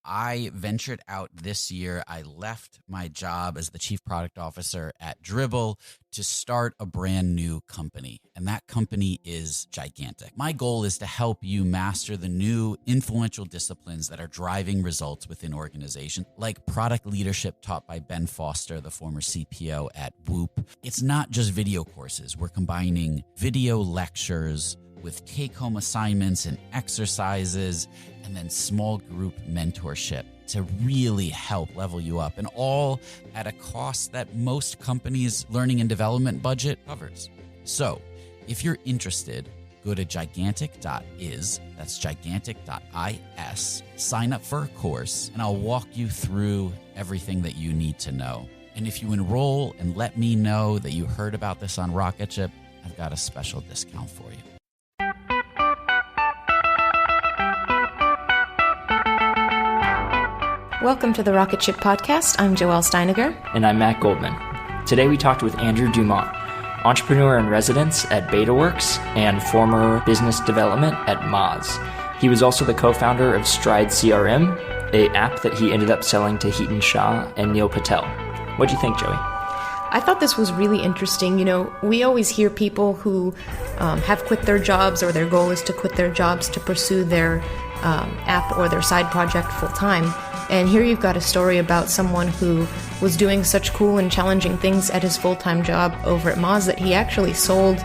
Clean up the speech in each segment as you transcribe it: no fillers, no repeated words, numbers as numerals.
I ventured out this year. I left my job as the chief product officer at Dribbble to start a brand new company. And that company is gigantic. My goal is to help you master the new influential disciplines that are driving results within organizations, like product leadership taught by Ben Foster, the former CPO at Whoop. It's not just video courses. We're combining video lectures with take-home assignments and exercises, and then small group mentorship to really help level you up, and all at a cost that most companies' learning and development budget covers. So if you're interested, go to gigantic.is, that's gigantic.is, sign up for a course, and I'll walk you through everything that you need to know. And if you enroll and let me know that you heard about this on Rocketship, I've got a special discount for you. Welcome to the Rocketship podcast. I'm Joelle Steiniger. And I'm Matt Goldman. Today we talked with Andrew Dumont, entrepreneur in residence at Betaworks and former business development at Moz. He was also the co-founder of Stride CRM, an app that he ended up selling to Hitan Shah and Neil Patel. What'd you think, Joey? I thought this was really interesting. You know, we always hear people who have quit their jobs, or their goal is to quit their jobs to pursue their app or their side project full time. And here you've got a story about someone who was doing such cool and challenging things at his full-time job over at Moz that he actually sold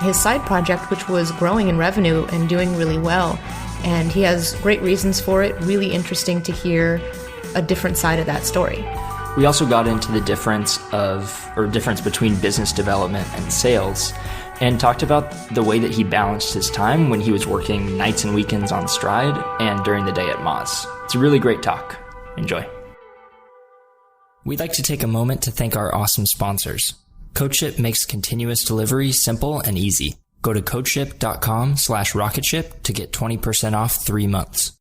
his side project, which was growing in revenue and doing really well. And he has great reasons for it. Really interesting to hear a different side of that story. We also got into the difference between business development and sales, and talked about the way that he balanced his time when he was working nights and weekends on Stride and during the day at Moz. It's a really great talk. Enjoy. We'd like to take a moment to thank our awesome sponsors. CodeShip makes continuous delivery simple and easy. Go to codeship.com/rocketship to get 20% off 3 months.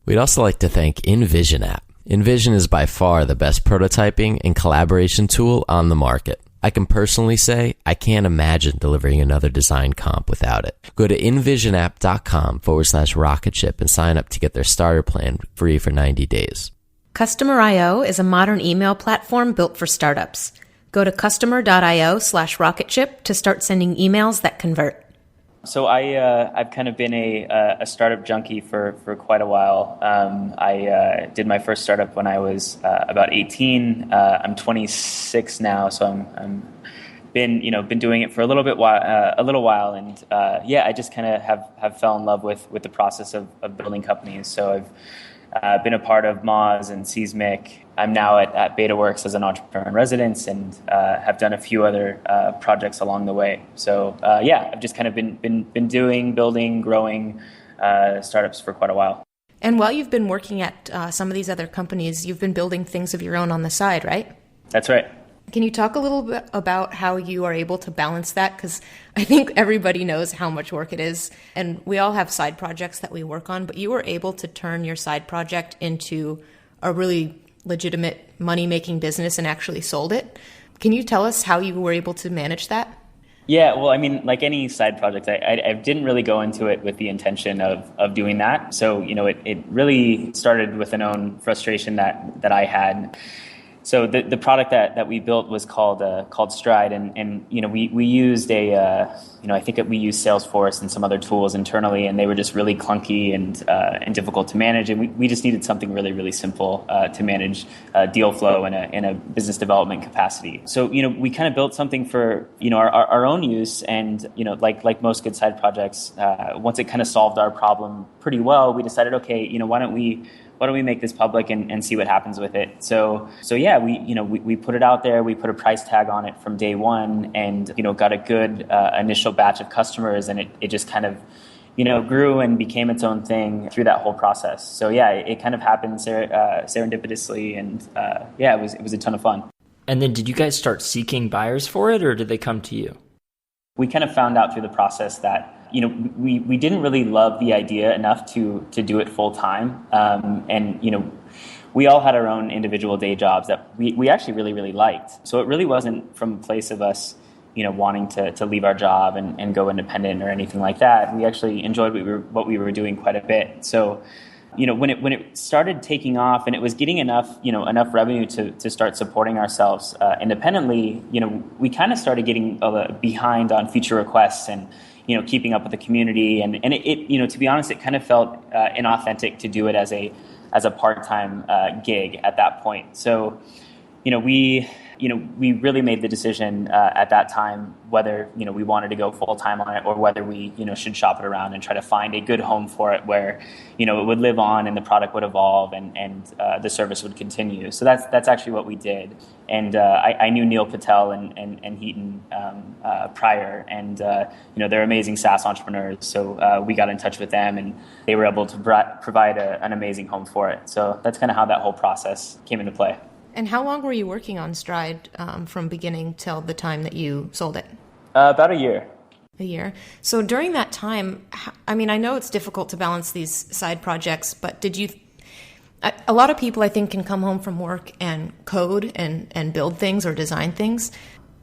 We'd also like to thank InVision app. InVision is by far the best prototyping and collaboration tool on the market. I can personally say I can't imagine delivering another design comp without it. Go to invisionapp.com/rocketship and sign up to get their starter plan free for 90 days. Customer.io is a modern email platform built for startups. Go to customer.io/rocketship to start sending emails that convert. So I've kind of been a startup junkie for quite a while. I did my first startup when I was about 18. I'm 26 now, so I'm been doing it for a little while, and I just kind of have fell in love with the process of building companies. So I've been a part of Moz and Seismic. I'm now at Betaworks as an entrepreneur in residence, and have done a few other projects along the way. So I've just kind of been building, growing startups for quite a while. And while you've been working at some of these other companies, you've been building things of your own on the side, right? That's right. Can you talk a little bit about how you are able to balance that? Because I think everybody knows how much work it is, and we all have side projects that we work on, but you were able to turn your side project into a really legitimate money-making business and actually sold it. Can you tell us how you were able to manage that? Yeah, well, I mean, like any side project, I didn't really go into it with the intention of doing that. So, it really started with an own frustration that I had. So the product that we built was called Stride, and we used I think we used Salesforce and some other tools internally, and they were just really clunky and difficult to manage, and we just needed something really, really simple to manage deal flow in a business development capacity. So we kind of built something for our own use, and like most good side projects, once it kind of solved our problem pretty well, we decided, okay, why don't we make this public and see what happens with it? So we put it out there. We put a price tag on it from day one, and got a good initial batch of customers, and it just kind of grew and became its own thing through that whole process. So it kind of happened serendipitously, and it was a ton of fun. And then did you guys start seeking buyers for it, or did they come to you? We kind of found out through the process that we didn't really love the idea enough to do it full time. And we all had our own individual day jobs that we actually really, really liked. So it really wasn't from a place of us, wanting to leave our job and go independent or anything like that. We actually enjoyed what we were doing quite a bit. So when it started taking off and it was getting enough revenue to start supporting ourselves independently, we kind of started getting behind on feature requests and keeping up with the community, and it to be honest, it kind of felt inauthentic to do it as a part-time gig at that point. So we really made the decision at that time whether we wanted to go full time on it or whether we should shop it around and try to find a good home for it where it would live on and the product would evolve and the service would continue. So that's actually what we did. And I knew Neil Patel and Heaton prior, and they're amazing SaaS entrepreneurs. So we got in touch with them, and they were able to provide an amazing home for it. So that's kind of how that whole process came into play. And how long were you working on Stride from beginning till the time that you sold it? About a year. A year. So during that time, I know it's difficult to balance these side projects, but a lot of people I think can come home from work and code and build things or design things,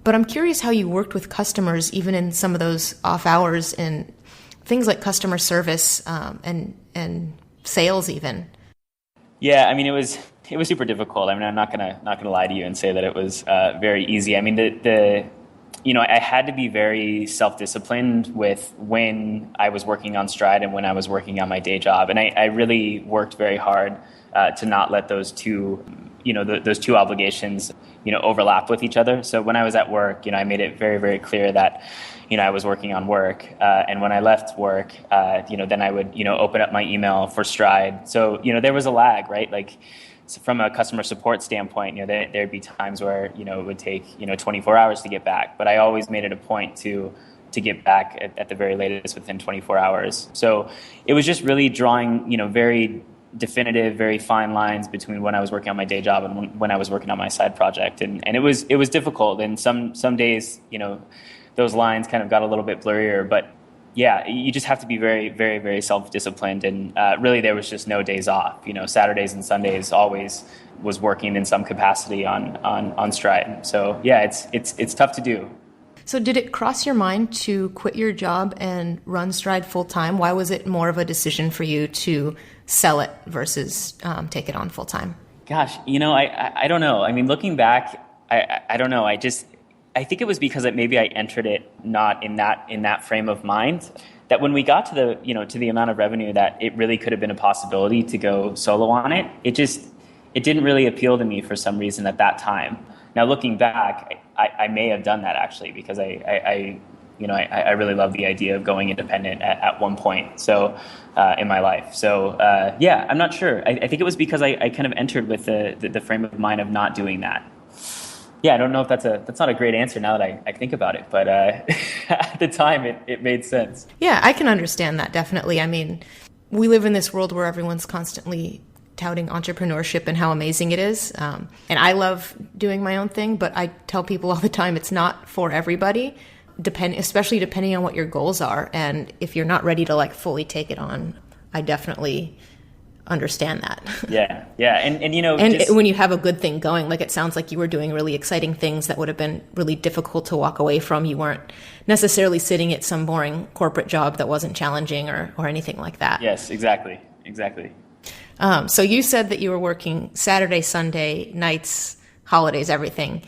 but I'm curious how you worked with customers even in some of those off hours and things like customer service and sales even. Yeah, it was super difficult. I'm not gonna lie to you and say that it was very easy. I had to be very self-disciplined with when I was working on Stride and when I was working on my day job, and I really worked very hard to not let those two obligations overlap with each other. So when I was at work, I made it very, very clear that I was working on work, and when I left work, then I would open up my email for Stride. So there was a lag, right? Like, so from a customer support standpoint, there'd be times where it would take 24 hours to get back, but I always made it a point to get back at the very latest within 24 hours. So it was just really drawing very definitive, very fine lines between when I was working on my day job and when I was working on my side project, and it was difficult. And some days those lines kind of got a little bit blurrier, but yeah, you just have to be very, very, very self-disciplined, and really there was just no days off. Saturdays and Sundays always was working in some capacity on Stride. So yeah, it's tough to do. So did it cross your mind to quit your job and run Stride full time? Why was it more of a decision for you to sell it versus take it on full time? Gosh, I don't know. Looking back, I don't know. I think it was because maybe I entered it not in that frame of mind, that when we got to the amount of revenue that it really could have been a possibility to go solo on it, it didn't really appeal to me for some reason at that time. Now looking back, I may have done that actually because I really love the idea of going independent at one point in my life. So yeah, I'm not sure. I think it was because I kind of entered with the frame of mind of not doing that. Yeah, I don't know if that's not a great answer now that I think about it, but at the time it made sense. Yeah, I can understand that, definitely. We live in this world where everyone's constantly touting entrepreneurship and how amazing it is. And I love doing my own thing, but I tell people all the time it's not for everybody, especially depending on what your goals are. And if you're not ready to fully take it on, I definitely understand that. Yeah. And when you have a good thing going, it sounds like you were doing really exciting things that would have been really difficult to walk away from. You weren't necessarily sitting at some boring corporate job that wasn't challenging or anything like that. Yes, exactly. So you said that you were working Saturday, Sunday, nights, holidays, everything.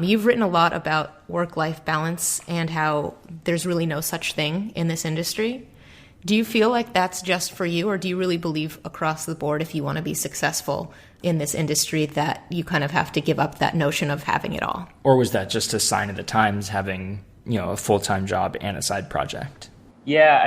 You've written a lot about work-life balance and how there's really no such thing in this industry. Do you feel like that's just for you, or do you really believe across the board if you want to be successful in this industry that you kind of have to give up that notion of having it all? Or was that just a sign of the times, having a full-time job and a side project? Yeah,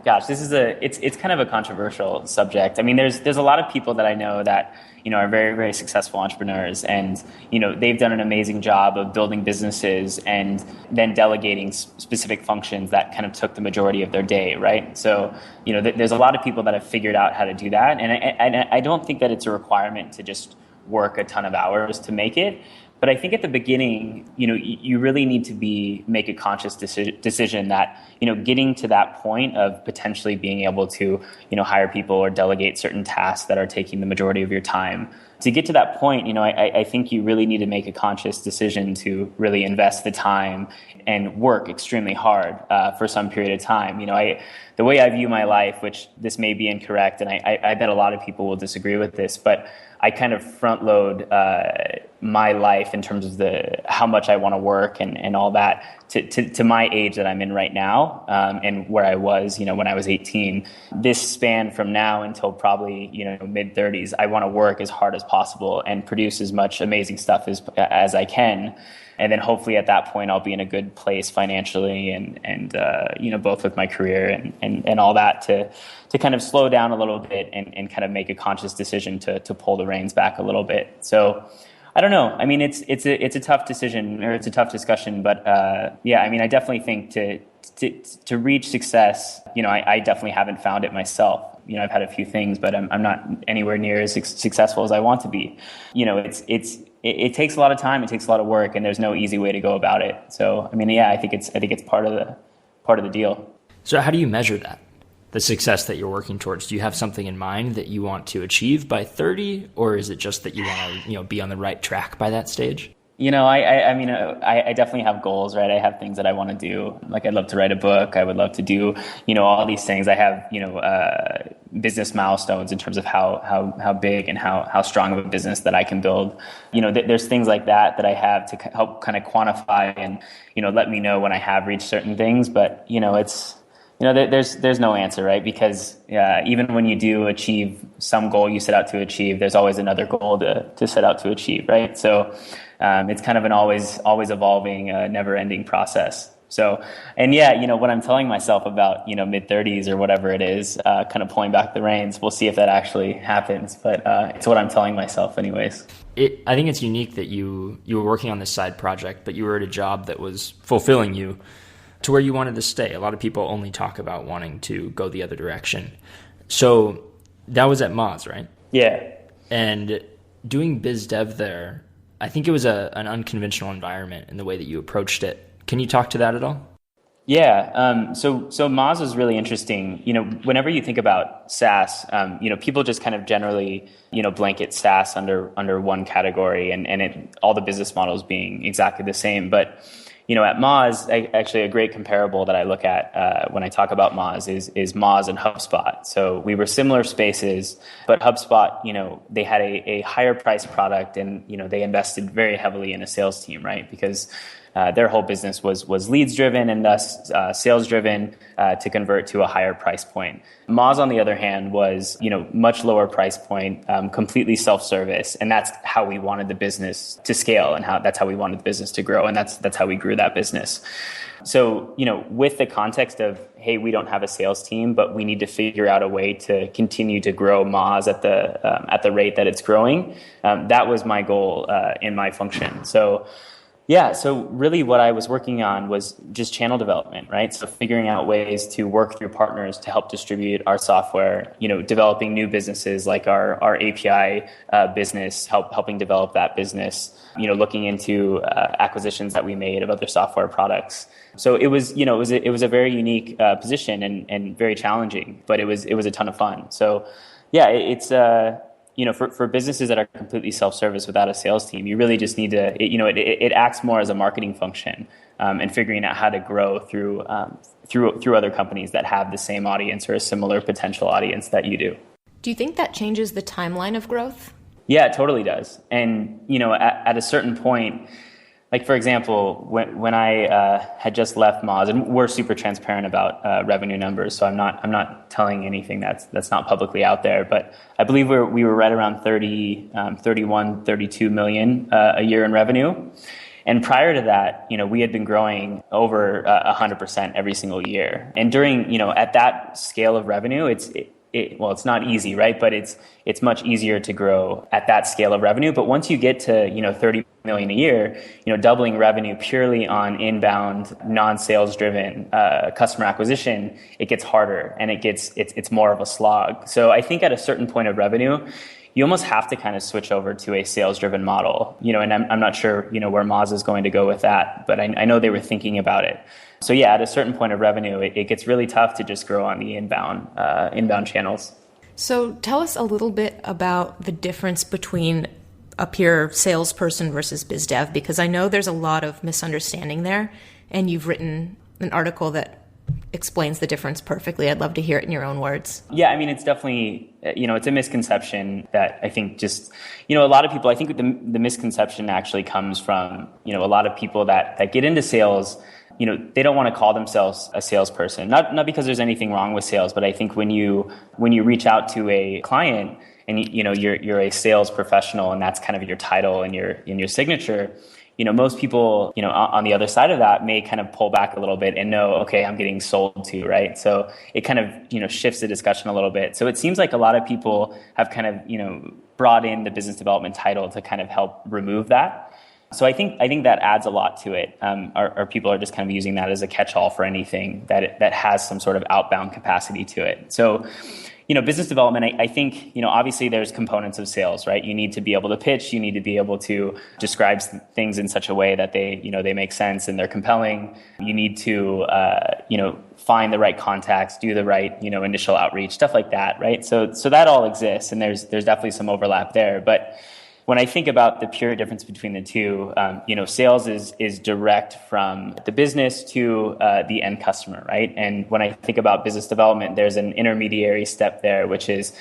gosh, it's kind of a controversial subject. There's a lot of people that I know that are very, very successful entrepreneurs, and they've done an amazing job of building businesses and then delegating specific functions that kind of took the majority of their day, right? So there's a lot of people that have figured out how to do that, and I don't think that it's a requirement to just work a ton of hours to make it. But I think at the beginning, you really need to make a conscious decision that, getting to that point of potentially being able to, hire people or delegate certain tasks that are taking the majority of your time. To get to that point, I think you really need to make a conscious decision to really invest the time and work extremely hard for some period of time. The way I view my life, which this may be incorrect, and I bet a lot of people will disagree with this, but I kind of front load my life in terms of how much I want to work and all that to my age that I'm in right now, and where I was, when I was 18. This span from now until probably, mid 30s, I want to work as hard as possible and produce as much amazing stuff as I can. And then hopefully at that point, I'll be in a good place financially and both with my career and all that to kind of slow down a little bit and kind of make a conscious decision to pull the reins back a little bit. So I don't know. I mean, it's a tough decision, or it's a tough discussion, but I definitely think to reach success, I definitely haven't found it myself. I've had a few things, but I'm not anywhere near as successful as I want to be. It takes a lot of time, it takes a lot of work, and there's no easy way to go about it. So, I think it's part of the deal. So how do you measure that? The success that you're working towards? Do you have something in mind that you want to achieve by 30, or is it just that you want to, be on the right track by that stage? I definitely have goals, right? I have things that I want to do. Like, I'd love to write a book. I would love to do, all these things. I have, business milestones in terms of how big and how strong of a business that I can build. There's things like that I have to help kind of quantify and, let me know when I have reached certain things. But, it's, there's no answer, right? Because even when you do achieve some goal you set out to achieve, there's always another goal to set out to achieve, right? So it's kind of an always evolving, never ending process. So, and what I'm telling myself about, mid 30s or whatever it is, kind of pulling back the reins, we'll see if that actually happens. But it's what I'm telling myself anyways. I think it's unique that you were working on this side project, but you were at a job that was fulfilling you to where you wanted to stay. A lot of people only talk about wanting to go the other direction. So that was at Moz, right? Yeah. And doing biz dev there, I think it was an unconventional environment in the way that you approached it. Can you talk to that at all? Yeah. So Moz was really interesting. Whenever you think about SaaS, people just kind of generally, blanket SaaS under one category and all the business models being exactly the same. But at Moz, actually a great comparable that I look at when I talk about Moz is Moz and HubSpot. So we were similar spaces, but HubSpot, they had a higher price product and, they invested very heavily in a sales team, right? Because their whole business was leads driven and thus sales driven to convert to a higher price point. Moz, on the other hand, was much lower price point, completely self-service, and that's how we wanted the business to scale, and that's how we wanted the business to grow, and that's how we grew that business. So with the context of, hey, we don't have a sales team, but we need to figure out a way to continue to grow Moz at the rate that it's growing. That was my goal in my function. So really what I was working on was just channel development, right? So figuring out ways to work through partners to help distribute our software, developing new businesses like our API business, helping develop that business, looking into acquisitions that we made of other software products. So it was a very unique position and very challenging, but it was a ton of fun. So it's for businesses that are completely self-service without a sales team, you really just need to, it acts more as a marketing function and figuring out how to grow through other companies that have the same audience or a similar potential audience that you do. Do you think that changes the timeline of growth? Yeah, it totally does. And, at a certain point, like, for example, when I had just left Moz, and we're super transparent about revenue numbers, so I'm not telling anything that's not publicly out there, but I believe we were right around 31, 32 million a year in revenue. And prior to that, we had been growing over 100% every single year. And during, at that scale of revenue, it's not easy, right? But it's much easier to grow at that scale of revenue. But once you get to 30 million a year, doubling revenue purely on inbound, non-sales driven customer acquisition, it gets harder and it's more of a slog. So I think at a certain point of revenue, you almost have to kind of switch over to a sales-driven model, and I'm not sure, where Moz is going to go with that, but I know they were thinking about it. So yeah, at a certain point of revenue, it gets really tough to just grow on the inbound channels. So tell us a little bit about the difference between a pure salesperson versus biz dev, because I know there's a lot of misunderstanding there, and you've written an article that explains the difference perfectly. I'd love to hear it in your own words. Yeah, I mean, it's definitely, it's a misconception that I think just, a lot of people, I think the misconception actually comes from, a lot of people that get into sales, they don't want to call themselves a salesperson. Not because there's anything wrong with sales, but I think when you reach out to a client and you're a sales professional and that's kind of your title and your signature, most people, on the other side of that may kind of pull back a little bit and know, okay, I'm getting sold to, right? So it kind of, shifts the discussion a little bit. So it seems like a lot of people have kind of, brought in the business development title to kind of help remove that. So I think that adds a lot to it. Or people are just kind of using that as a catch-all for anything that has some sort of outbound capacity to it. So, business development, I think, obviously there's components of sales, right? You need to be able to pitch. You need to be able to describe things in such a way that they make sense and they're compelling. You need to, find the right contacts, do the right, initial outreach, stuff like that, right? So that all exists, and there's definitely some overlap there. But when I think about the pure difference between the two, sales is direct from the business to the end customer, right? And when I think about business development, there's an intermediary step there, which is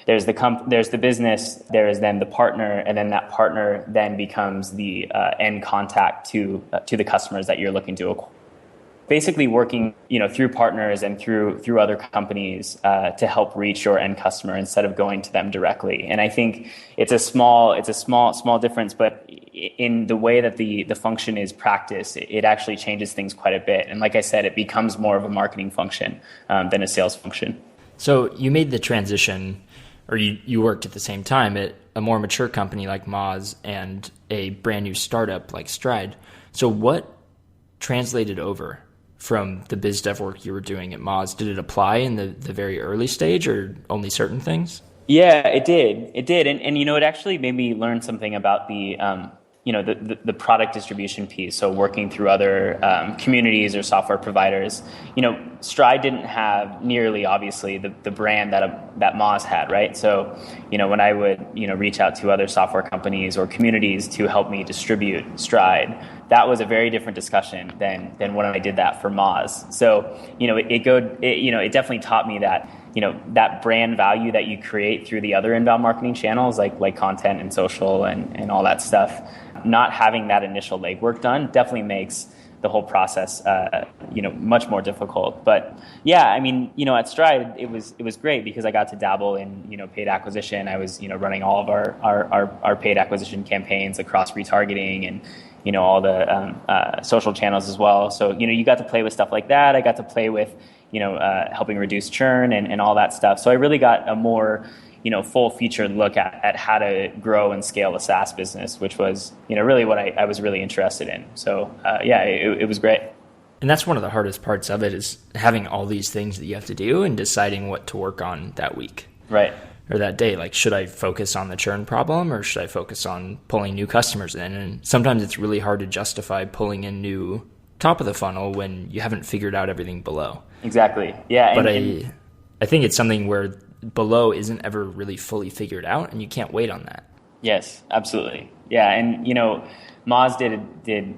there's the business, there is then the partner, and then that partner then becomes the end contact to the customers that you're looking to acquire. Basically working, through partners and through other companies to help reach your end customer instead of going to them directly. And I think it's a small difference, but in the way that the function is practiced, it actually changes things quite a bit. And like I said, it becomes more of a marketing function than a sales function. So you made the transition, or you worked at the same time at a more mature company like Moz and a brand new startup like Stride. So what translated over from the biz dev work you were doing at Moz? Did it apply in the very early stage or only certain things? Yeah, it did. And it actually made me learn something about the product distribution piece. So working through other communities or software providers, Stride didn't have nearly, obviously, the brand that Moz had, right? So, when I would, reach out to other software companies or communities to help me distribute Stride, that was a very different discussion than when I did that for Moz. So, it definitely taught me that, that brand value that you create through the other inbound marketing channels, like content and social and all that stuff, not having that initial legwork done definitely makes the whole process, much more difficult. But yeah, I mean, at Stride, it was great because I got to dabble in, paid acquisition. I was, running all of our paid acquisition campaigns across retargeting and, all the social channels as well. So, you got to play with stuff like that. I got to play with, helping reduce churn and all that stuff. So I really got a more, full featured look at how to grow and scale a SaaS business, which was, really what I was really interested in. So, it was great. And that's one of the hardest parts of it is having all these things that you have to do and deciding what to work on that week. Right. Or that day. Like, should I focus on the churn problem or should I focus on pulling new customers in? And sometimes it's really hard to justify pulling in new top of the funnel when you haven't figured out everything below. Exactly. Yeah. But I think it's something where below isn't ever really fully figured out and you can't wait on that. Yes, absolutely. Yeah. And, Moz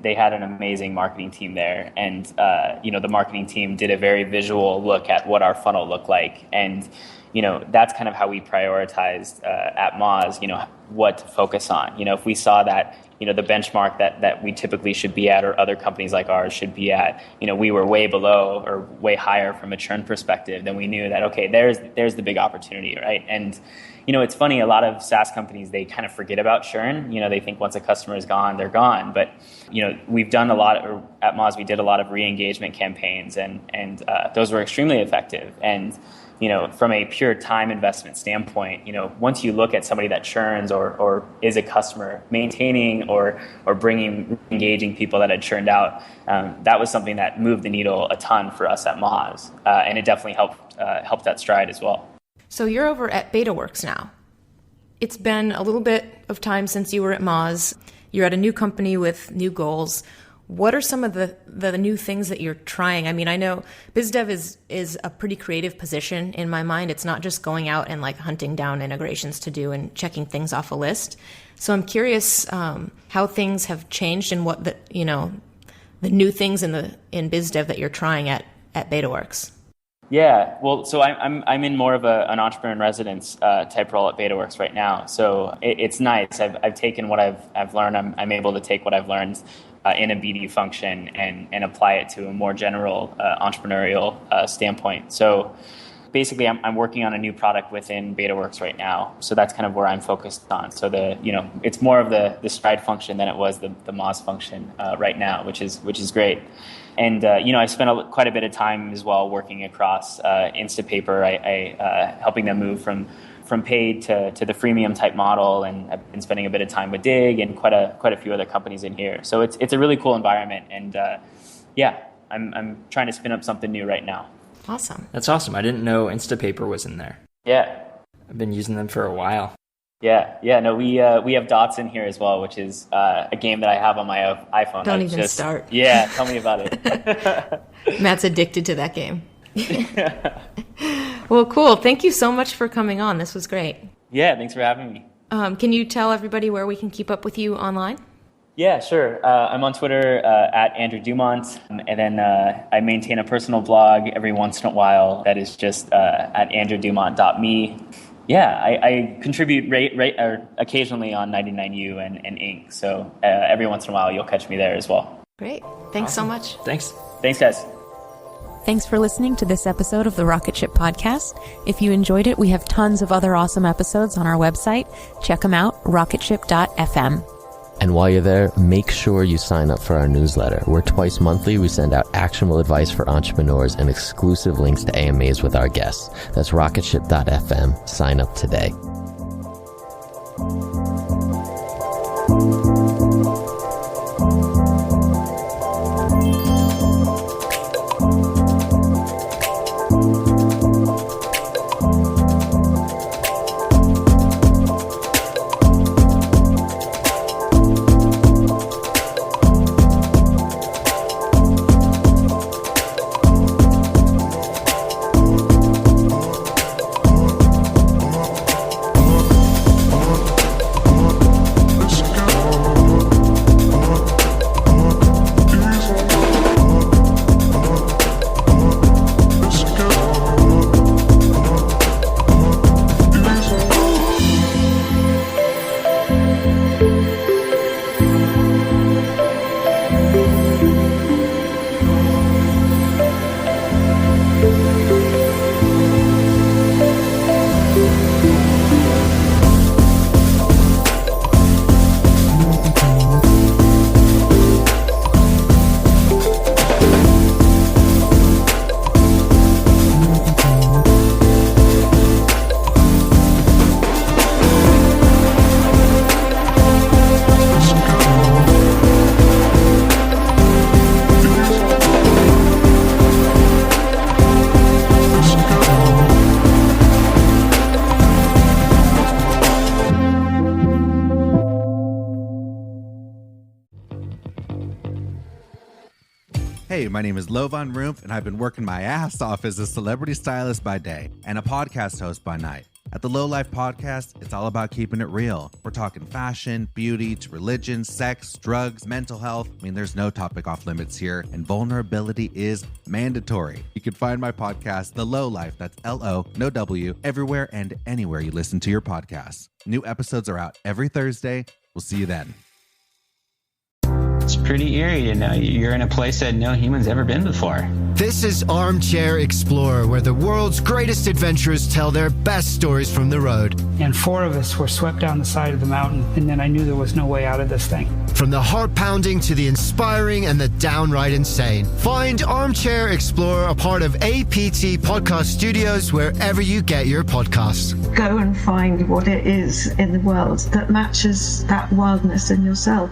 they had an amazing marketing team there. And, the marketing team did a very visual look at what our funnel looked like. And, that's kind of how we prioritized at Moz, what to focus on. If we saw that, the benchmark that we typically should be at or other companies like ours should be at, we were way below or way higher from a churn perspective, then we knew that, okay, there's the big opportunity, right? And, it's funny, a lot of SaaS companies, they kind of forget about churn. They think once a customer is gone, they're gone. But, we've done at Moz, we did a lot of re-engagement campaigns and those were extremely effective. And, from a pure time investment standpoint, once you look at somebody that churns or is a customer, maintaining or engaging people that had churned out, that was something that moved the needle a ton for us at Moz. And it definitely helped at Stride as well. So you're over at Betaworks now. It's been a little bit of time since you were at Moz. You're at a new company with new goals. What are some of the new things that you're trying? I mean, I know BizDev is a pretty creative position in my mind. It's not just going out and like hunting down integrations to do and checking things off a list. So I'm curious how things have changed and what the new things in BizDev that you're trying at Betaworks. Yeah, well, so I'm in more of an entrepreneur in residence type role at Betaworks right now. So it's nice. I've taken what I've learned. I'm able to take what I've learned in a BD function and apply it to a more general entrepreneurial standpoint. So basically, I'm working on a new product within Betaworks right now. So that's kind of where I'm focused on. So it's more of the Stride function than it was the Moz function right now, which is great. And I spent quite a bit of time as well working across Instapaper. I helping them move from paid to the freemium type model, and I've been spending a bit of time with Dig and quite a few other companies in here. So it's a really cool environment, and I'm trying to spin up something new right now. Awesome. That's awesome. I didn't know Instapaper was in there. Yeah. I've been using them for a while. Yeah. No, we have Dots in here as well, which is a game that I have on my iPhone. Don't even start. Yeah, tell me about it. Matt's addicted to that game. Well, cool. Thank you so much for coming on. This was great. Yeah, thanks for having me. Can you tell everybody where we can keep up with you online? Yeah, sure. I'm on Twitter at Andrew Dumont, and then I maintain a personal blog every once in a while that is just at andrewdumont.me. Yeah, I contribute occasionally on 99U and Inc. So every once in a while you'll catch me there as well. Great. Thanks so much. Thanks, guys. Thanks for listening to this episode of the Rocketship podcast. If you enjoyed it, we have tons of other awesome episodes on our website. Check them out, rocketship.fm. And while you're there, make sure you sign up for our newsletter, where twice monthly we send out actionable advice for entrepreneurs and exclusive links to AMAs with our guests. That's rocketship.fm. Sign up today. Hey, my name is Lovan Rumpf, and I've been working my ass off as a celebrity stylist by day and a podcast host by night. At the Low Life Podcast, it's all about keeping it real. We're talking fashion, beauty, to religion, sex, drugs, mental health. I mean, there's no topic off limits here, and vulnerability is mandatory. You can find my podcast, The Low Life, that's L-O, no W, everywhere and anywhere you listen to your podcasts. New episodes are out every Thursday. We'll see you then. It's pretty eerie to know you're in a place that no human's ever been before. This is Armchair Explorer, where the world's greatest adventurers tell their best stories from the road. And 4 of us were swept down the side of the mountain, and then I knew there was no way out of this thing. From the heart-pounding to the inspiring and the downright insane. Find Armchair Explorer, a part of APT Podcast Studios, wherever you get your podcasts. Go and find what it is in the world that matches that wildness in yourself.